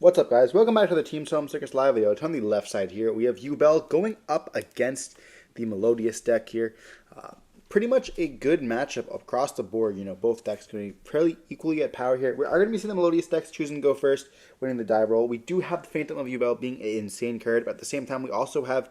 What's up, guys? Welcome back to the Team Solemn Circus live video. On the left side here, we have Yubel going up against the Melodious deck here. Pretty much a good matchup across the board. You know, both decks going to be fairly equally at power here. We are going to be seeing the Melodious decks choosing to go first, winning the die roll. We do have the Phantom of Yubel being an insane card, but at the same time, we also have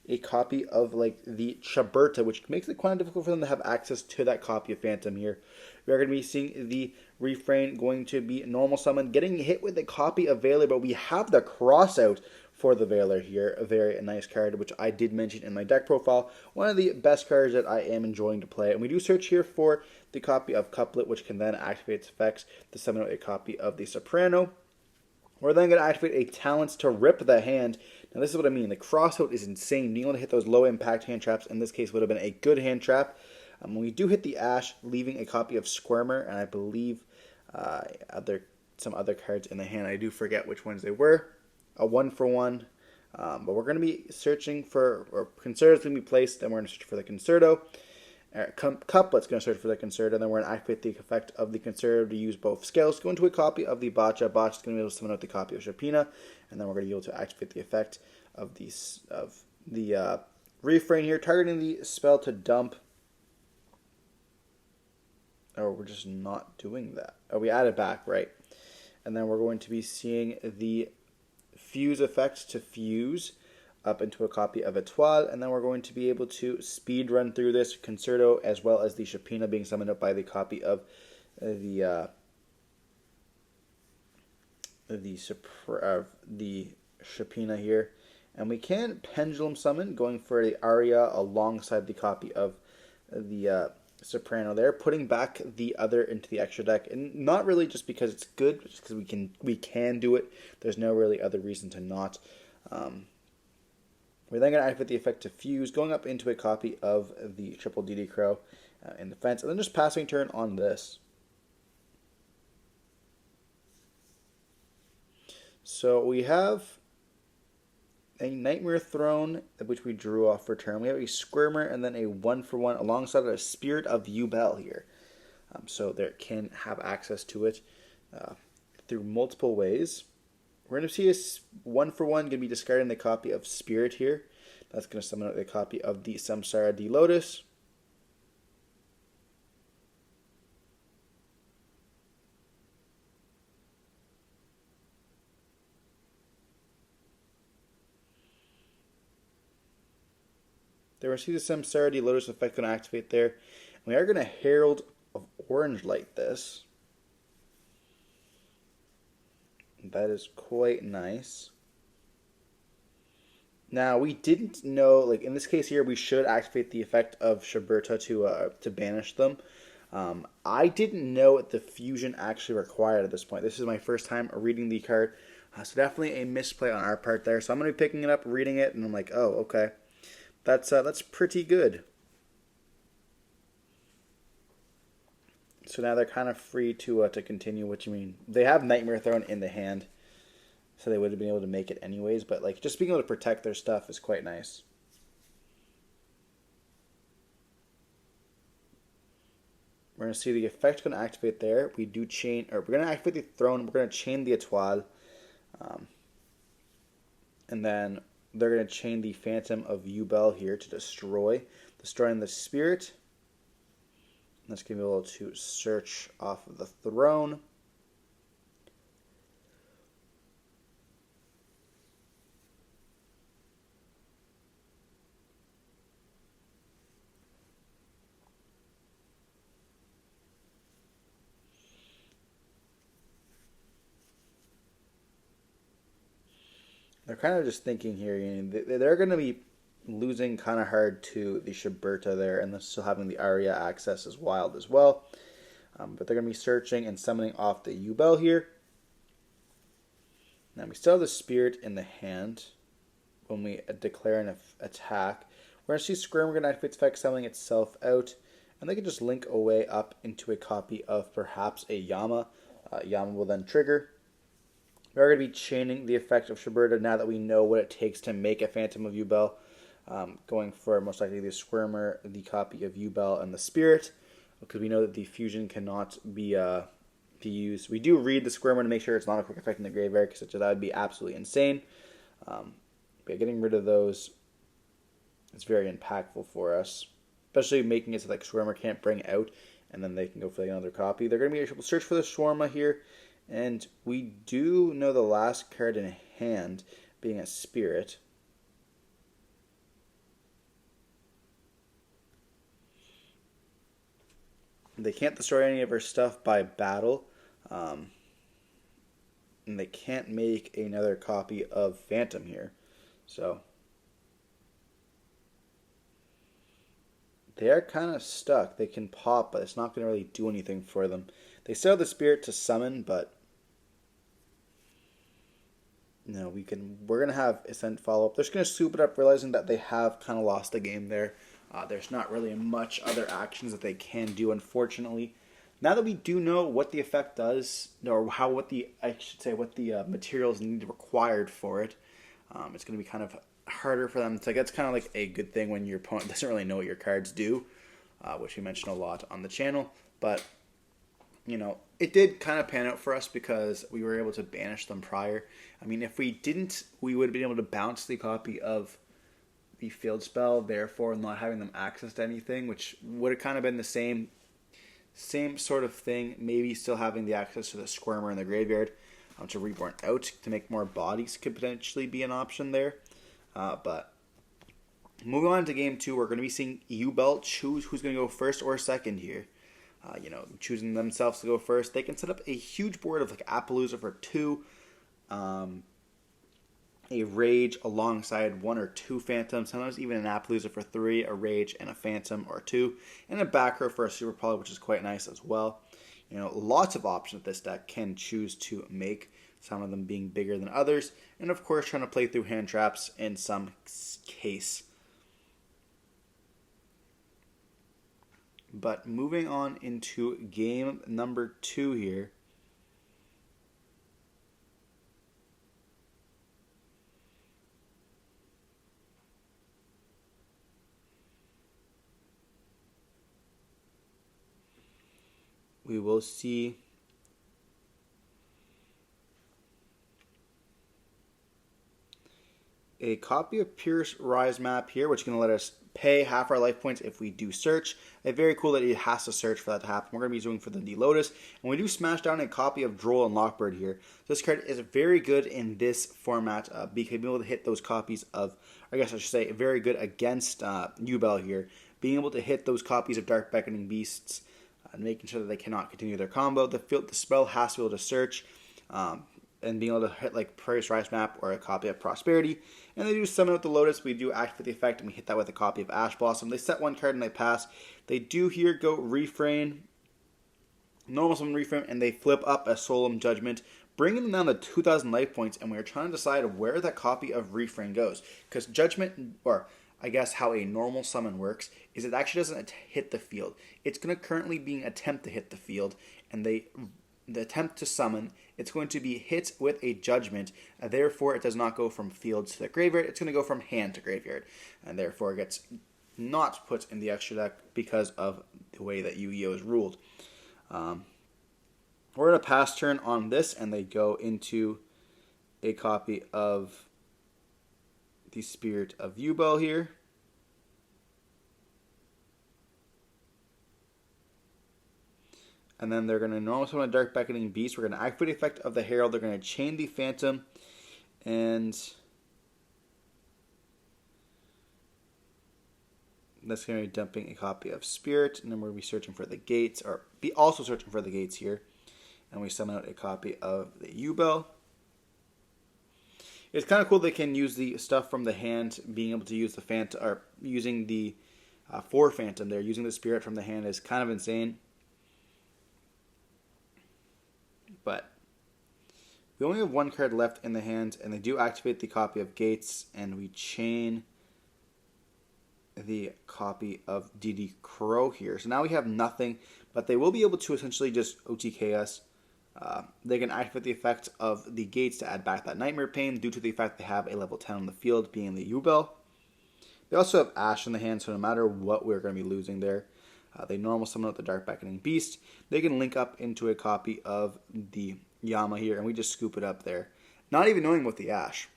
a copy of like the Chaberta, which makes it quite difficult for them to have access to that copy of Phantom here. We are going to be seeing the Refrain going to be normal summon, getting hit with a copy of Veiler, but we have the cross out for the Veiler here. A very nice card, which I did mention in my deck profile. One of the best cards that I am enjoying to play. And we do search here for the copy of Couplet, which can then activate its effects to summon out a copy of the Soprano. We're then going to activate a Talents to rip the hand. Now this is what I mean. The crossout is insane. Being able to hit those low impact hand traps in this case would have been a good hand trap. We do hit the Ash, leaving a copy of Squirmer, and I believe some other cards in the hand. I do forget which ones they were. A 1-for-1. But we're going to be searching for, or Concerto's going to be placed, then we're going to search for the Concerto. Couplet's going to search for the Concerto, then we're going to activate the effect of the Concerto to use both scales. Go into a copy of the Botcha. Botcha's going to be able to summon out the copy of Shapina, and then we're going to be able to activate the effect of the Refrain here, targeting the spell to dump. Oh, we're just not doing that. Oh, we add it back, right. And then we're going to be seeing the Fuse effect to fuse up into a copy of Etoile, and then we're going to be able to speed run through this Concerto, as well as the Shapina being summoned up by the copy of the Shapina here. And we can Pendulum Summon, going for the Aria alongside the copy of the Soprano there, putting back the other into the extra deck, and not really just because it's good, just because we can do it. There's no really other reason to not. We're then going to activate the effect to fuse, going up into a copy of the Triple DD Crow in defense, and then just passing turn on this. So we have a Nightmare Throne, which we drew off for turn. We have a Squirmer and then a 1-for-1 alongside a Spirit of Yubel here. So there can have access to it through multiple ways. We're going to see a 1-for-1 going to be discarding the copy of Spirit here. That's going to summon out the copy of the Samsara D Lotus. There we see the Samsara D Lotus effect going to activate there. And we are going to Herald of Orange Light this. That is quite nice. Now, we didn't know, like in this case here, we should activate the effect of Chaberta to banish them. I didn't know what the fusion actually required at this point. This is my first time reading the card. So definitely a misplay on our part there. So I'm going to be picking it up, reading it, and I'm like, oh, okay. That's pretty good. So now they're kind of free to continue. What you mean? They have Nightmare Throne in the hand, so they would have been able to make it anyways. But like just being able to protect their stuff is quite nice. We're going to see the effect going to activate there. We do chain, or we're going to activate the throne. We're going to chain the Etoile, and then they're going to chain the Phantom of Yubel here to destroying the Spirit. That's going to be able to search off of the throne. They're kind of just thinking here, you know, they're going to be losing kind of hard to the Chaberta there, and then still having the Aria access is wild as well. But they're going to be searching and summoning off the Yubel here. Now we still have the Spirit in the hand when we declare an attack. We're going to see Scrim, we're going to activate its effect, summoning itself out, and they can just link away up into a copy of perhaps a Yama. Yama will then trigger. We are going to be chaining the effect of Chaberta now that we know what it takes to make a Phantom of Yubel. Going for most likely the Squirmer, the copy of Yubel, and the Spirit, because we know that the fusion cannot be to use. We do read the Squirmer to make sure it's not a quick effect in the graveyard, because that would be absolutely insane. But getting rid of those is very impactful for us, especially making it so that Swarmer can't bring out, and then they can go for another copy. They're going to be able to search for the Swarma here, and we do know the last card in hand being a Spirit. They can't destroy any of our stuff by battle, and they can't make another copy of Phantom here. So they are kind of stuck. They can pop, but it's not going to really do anything for them. They still have the Spirit to summon, but no, we're going to have Ascent follow up. They're just going to soup it up, realizing that they have kind of lost the game there. There's not really much other actions that they can do, unfortunately. Now that we do know what the effect does, or what the materials need required for it, it's going to be kind of harder for them. It's like, that's kind of like a good thing when your opponent doesn't really know what your cards do, which we mentioned a lot on the channel. But it did kind of pan out for us because we were able to banish them prior. I mean, if we didn't, we would have been able to bounce the copy of the field spell, therefore not having them access to anything, which would have kind of been the same sort of thing. Maybe still having the access to the Squirmer in the graveyard to Reborn out to make more bodies could potentially be an option there. But moving on to game 2, we're going to be seeing Yubel choose who's going to go first or second here. Choosing themselves to go first. They can set up a huge board of like Appaloosa for 2, a Rage alongside 1 or 2 Phantoms, sometimes even an Appaloosa for 3, a Rage and a Phantom or 2, and a back row for a Super Poly, which is quite nice as well. Lots of options this deck can choose to make, some of them being bigger than others, and of course trying to play through hand traps in some case. But moving on into game number 2 here. We will see a copy of Pierce Rise map here, which is going to let us pay half our life points if we do search. It's very cool that it has to search for that to happen. We're going to be doing for the Melodious, and we do smash down a copy of Duel and Lockbird here. This card is very good in this format, being able to hit those copies of, I guess I should say, very good against Yubel here. Being able to hit those copies of Dark Beckoning Beasts, and making sure that they cannot continue their combo. The spell has to be able to search, and being able to hit like Pierce Rise map or a copy of Prosperity. And they do summon with the Lotus. We do activate the effect, and we hit that with a copy of Ash Blossom. They set 1 card and they pass. They do here go Refrain, normal summon Refrain, and they flip up a Solemn Judgment, bringing them down to 2,000 life points. And we're trying to decide where that copy of Refrain goes, because Judgment, or I guess how a normal summon works, is it actually doesn't hit the field. It's going to currently be an attempt to hit the field, and the attempt to summon, it's going to be hit with a Judgment, and therefore it does not go from field to the graveyard. It's going to go from hand to graveyard, and therefore it gets not put in the extra deck because of the way that Yu-Gi-Oh! Is ruled. We're going to pass turn on this, and they go into a copy of the Spirit of Yubel here. And then they're going to normal summon a Dark Beckoning Beast. We're going to activate the effect of the Herald. They're going to chain the Phantom. And that's going to be dumping a copy of Spirit. And then we'll be searching for the gates, or be also searching for the gates here. And we summon out a copy of the Yubel. It's kind of cool they can use the stuff from the hand, being able to use the Phantom, or using the 4 Phantom there. Using the Spirit from the hand is kind of insane. But we only have 1 card left in the hand, and they do activate the copy of Gates, and we chain the copy of DD Crow here. So now we have nothing, but they will be able to essentially just OTK us. They can activate the effect of the Gates to add back that Nightmare Pain due to the fact they have a level 10 on the field, being the Yubel. They also have Ash in the hand, so no matter what, we're going to be losing there. They normal summon out the Dark Beckoning Beast. They can link up into a copy of the Yama here, and we just scoop it up there. Not even knowing what the Ash.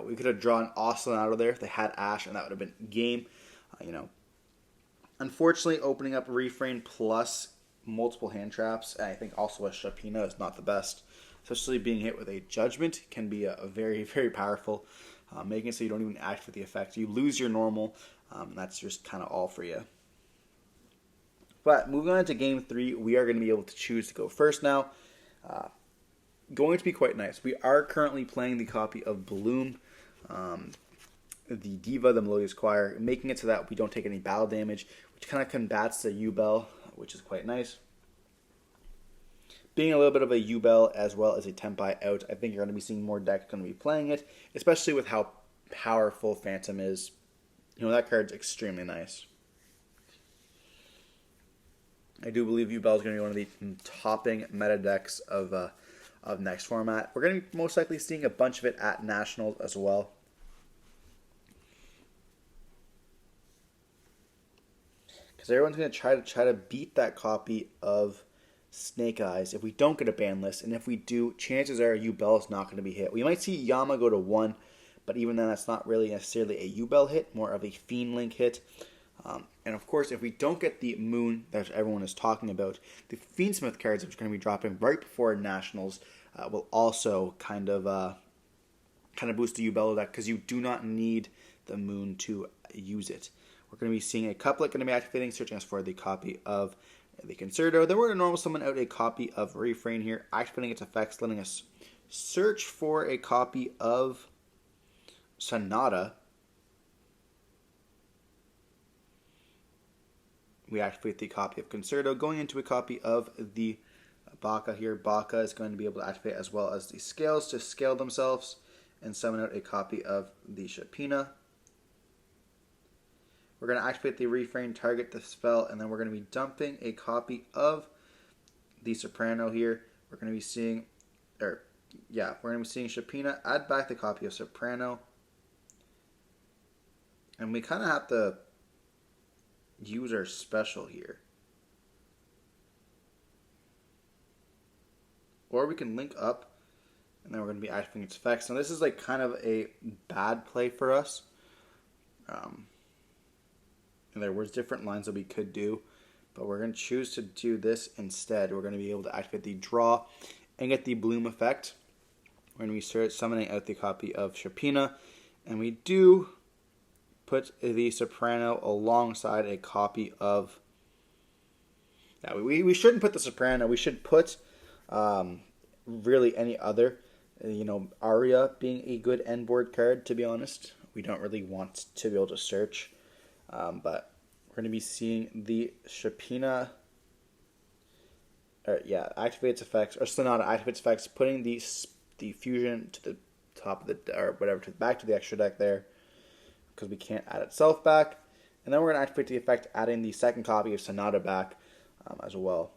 We could have drawn Austin out of there if they had Ash, and that would have been game. Unfortunately, opening up Refrain plus multiple hand traps, and I think also a Shapina is not the best. Especially being hit with a Judgment can be a very, very powerful, making it so you don't even activate the effect. You lose your normal, and that's just kind of all for you. But moving on to Game 3, we are going to be able to choose to go first now. Going to be quite nice. We are currently playing the copy of Bloom, the Diva, the Melodious Choir, making it so that we don't take any battle damage, which kind of combats the Yubel, which is quite nice. Being a little bit of a Yubel as well as a Tempai out, I think you're going to be seeing more decks going to be playing it, especially with how powerful Phantom is. That card's extremely nice. I do believe Yubel is going to be one of the topping meta decks of next format. We're going to be most likely seeing a bunch of it at Nationals as well. Because everyone's going to try to beat that copy of Snake Eyes if we don't get a ban list, and if we do, chances are Yubel is not going to be hit. We might see Yama go to 1, but even then that's not really necessarily a Yubel hit, more of a Fiend Link hit. And of course, if we don't get the Moon that everyone is talking about, the Fiendsmith cards, which are going to be dropping right before Nationals, will also kind of boost the Yubel deck, because you do not need the Moon to use it. We're going to be seeing a couplet going to be activating, searching us for the copy of the Concerto. Then we're going to normal summon out a copy of Refrain here, activating its effects, letting us search for a copy of Sonata. We activate the copy of Concerto, going into a copy of the Baka here. Baka is going to be able to activate as well as the Scales to scale themselves and summon out a copy of the Shapina. We're going to activate the Refrain, target the spell, and then we're going to be dumping a copy of the Soprano here. We're going to be seeing, Shapina, add back the copy of Soprano. And we kind of have to use our special here. Or we can link up, and then we're going to be activating its effects. Now this is like kind of a bad play for us. And there was different lines that we could do, but we're going to choose to do this instead. We're going to be able to activate the draw and get the Bloom effect when we start summoning out the copy of Shapina. And we do put the Soprano alongside a copy of... we shouldn't put the Soprano. We should put really any other. Aria being a good end board card, to be honest. We don't really want to be able to search. But we're going to be seeing the Shapina... activates effects, or Sonata activates effects, putting the fusion to the top of the... or whatever, back to the extra deck there, because we can't add itself back. And then we're going to activate the effect, adding the second copy of Sonata back as well.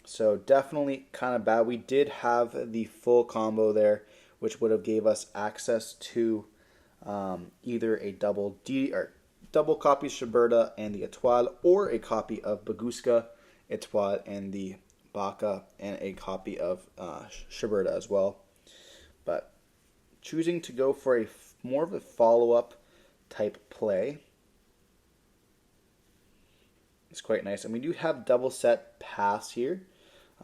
So definitely kind of bad. We did have the full combo there, which would have gave us access to either a double copy of Shiberta and the Etoile, or a copy of Baguska, Etoile, and the Baka, and a copy of Shiberta as well. But choosing to go for more of a follow-up type play is quite nice. And we do have double set pass here.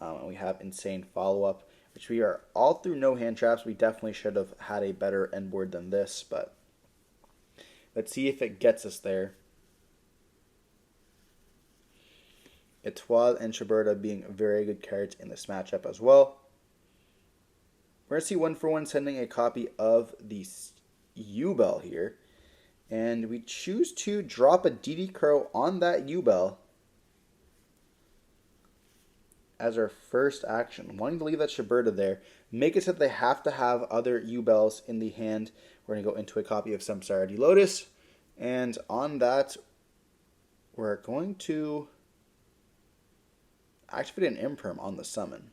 And we have insane follow-up, which we are all through no hand traps. We definitely should have had a better end board than this, but let's see if it gets us there. Etoile and Shiberta being very good cards in this matchup as well. We're going to see 1-for-1 sending a copy of the Yubel here. And we choose to drop a DD Crow on that Yubel as our first action. Wanting to leave that Shiberta there. Make it so that they have to have other Yubels in the hand. We're going to go into a copy of Samsara Lotus. And on that, we're going to activate an Imperm on the summon.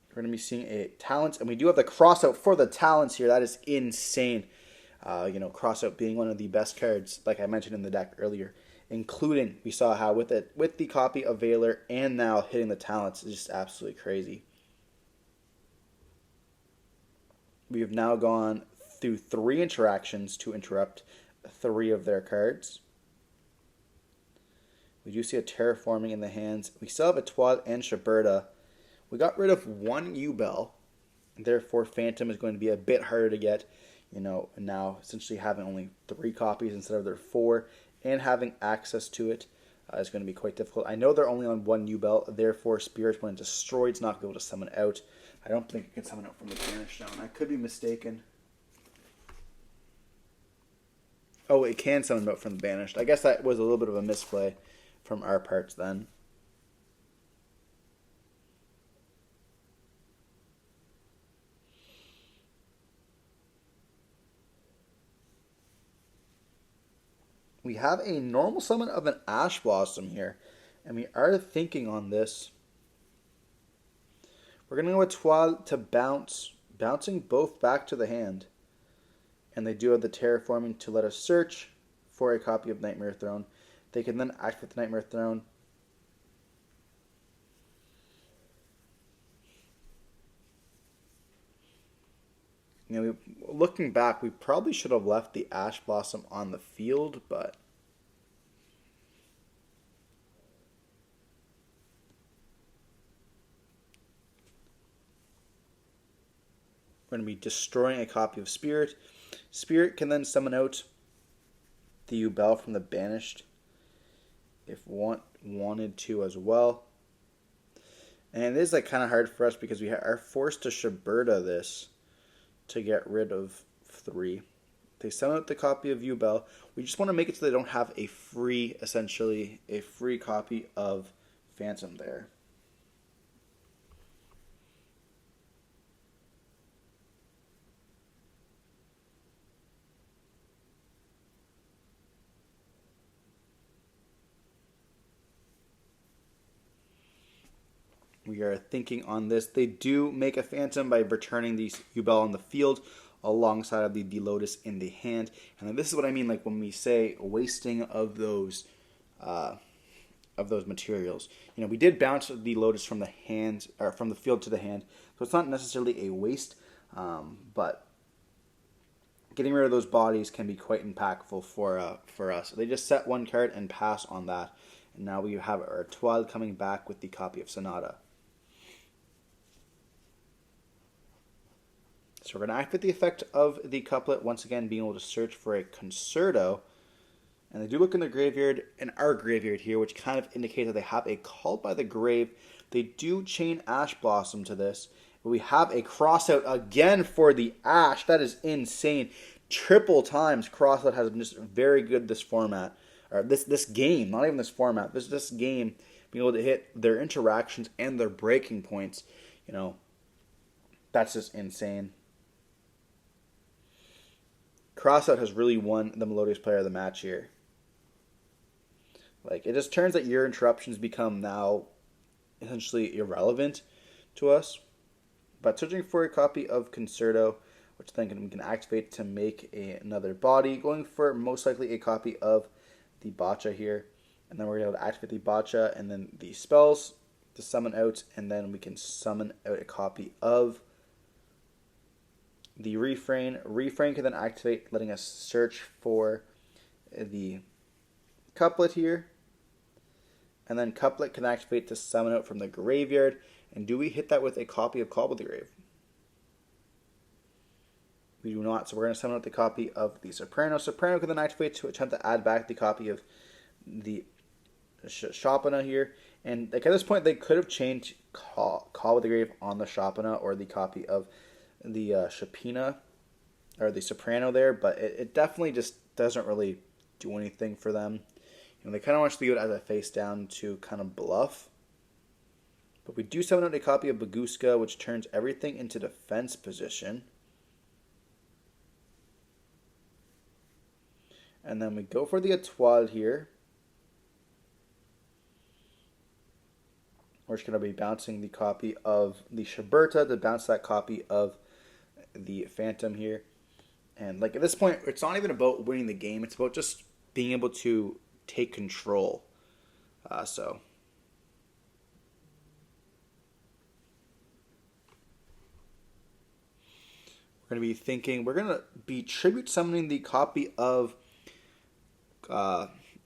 We're going to be seeing a Talents, and we do have the crossout for the Talents here. That is insane. Crossout being one of the best cards, like I mentioned in the deck earlier, including we saw how with the copy of Valor and now hitting the talents is just absolutely crazy. We have now gone through 3 interactions to interrupt 3 of their cards. We do see a Terraforming in the hands. We still have a Twad and Shiberta. We got rid of 1 Yubel. Therefore, Phantom is going to be a bit harder to get. Now essentially having only 3 copies instead of their 4, and having access to it is going to be quite difficult. I know they're only on 1 Yubel. Therefore, Spirit, when destroyed, is not going to be able to summon out. I don't think it can summon out from the Banish Zone. I could be mistaken. Oh, it can summon out from the Banished. I guess that was a little bit of a misplay from our parts then. We have a normal summon of an Ash Blossom here, and we are thinking on this. We're going to go with Twal to bounce, bouncing both back to the hand. And they do have the Terraforming to let us search for a copy of Nightmare Throne. They can then activate the Nightmare Throne. Looking back, we probably should have left the Ash Blossom on the field, but we're going to be destroying a copy of Spirit. Spirit can then summon out the Yubel from the Banished if wanted to as well. And it is kind of hard for us because we are forced to Shiberta this to get rid of 3. They summon out the copy of Yubel. We just want to make it so they don't have essentially a free copy of Phantom there. We are thinking on this. They do make a Phantom by returning the Yubel on the field alongside of the Lotus in the hand. And then this is what I mean, when we say wasting of those materials. We did bounce the Lotus from the hand or from the field to the hand, so it's not necessarily a waste. But getting rid of those bodies can be quite impactful for us. They just set 1 card and pass on that. And now we have our Twal coming back with the copy of Sonata. So we're going to activate the effect of the couplet, once again being able to search for a Concerto. And they do look in their graveyard, in our graveyard here, which kind of indicates that they have a Called by the Grave. They do chain Ash Blossom to this. But we have a Crossout again for the Ash. That is insane. Triple times Crossout has been just very good this format. Or this game, not even this format. This game, being able to hit their interactions and their breaking points. That's just insane. Crossout has really won the Melodious Player of the Match here. It just turns that your interruptions become now essentially irrelevant to us. But searching for a copy of Concerto, which then we can activate to make another body, going for most likely a copy of the Botcha here. And then we're going to activate the Botcha and then the spells to summon out, and then we can summon out a copy of the Refrain. Refrain can then activate, letting us search for the Couplet here. And then Couplet can activate to summon out from the graveyard. And do we hit that with a copy of Call by the Grave? We do not, so we're going to summon out the copy of the Soprano. Soprano can then activate to attempt to add back the copy of the Shopana here. And at this point, they could have changed Call by the Grave on the Shopana or the copy of the Shapina or the Soprano there, but it definitely just doesn't really do anything for them. They kind of want to leave it as a face down to kind of bluff. But we do summon out a copy of Baguska, which turns everything into defense position. And then we go for the Etoile here. We're just going to be bouncing the copy of the Shiberta to bounce that copy of the Phantom here. And like at this point, it's not even about winning the game. It's about just being able to take control. So we're going to be thinking, we're going to be tribute summoning the copy of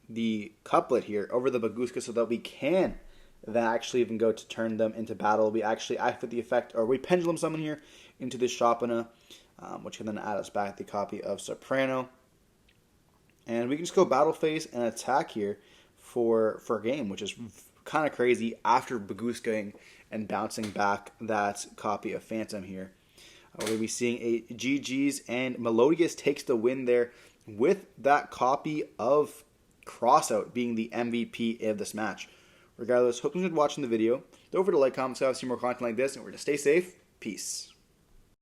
the couplet here over the Baguska so that we can then actually even go to turn them into battle. We actually activate the effect, or we pendulum summon here into the Shopana, which can then add us back the copy of Soprano. And we can just go battle phase and attack here for a game, which is kind of crazy after Baguskaing and bouncing back that copy of Phantom here. We're going to be seeing a GG's, and Melodious takes the win there with that copy of Crossout being the MVP of this match. Regardless, hope you enjoyed watching the video. Don't forget to like, comment, subscribe, see more content like this, and we're going to stay safe. Peace.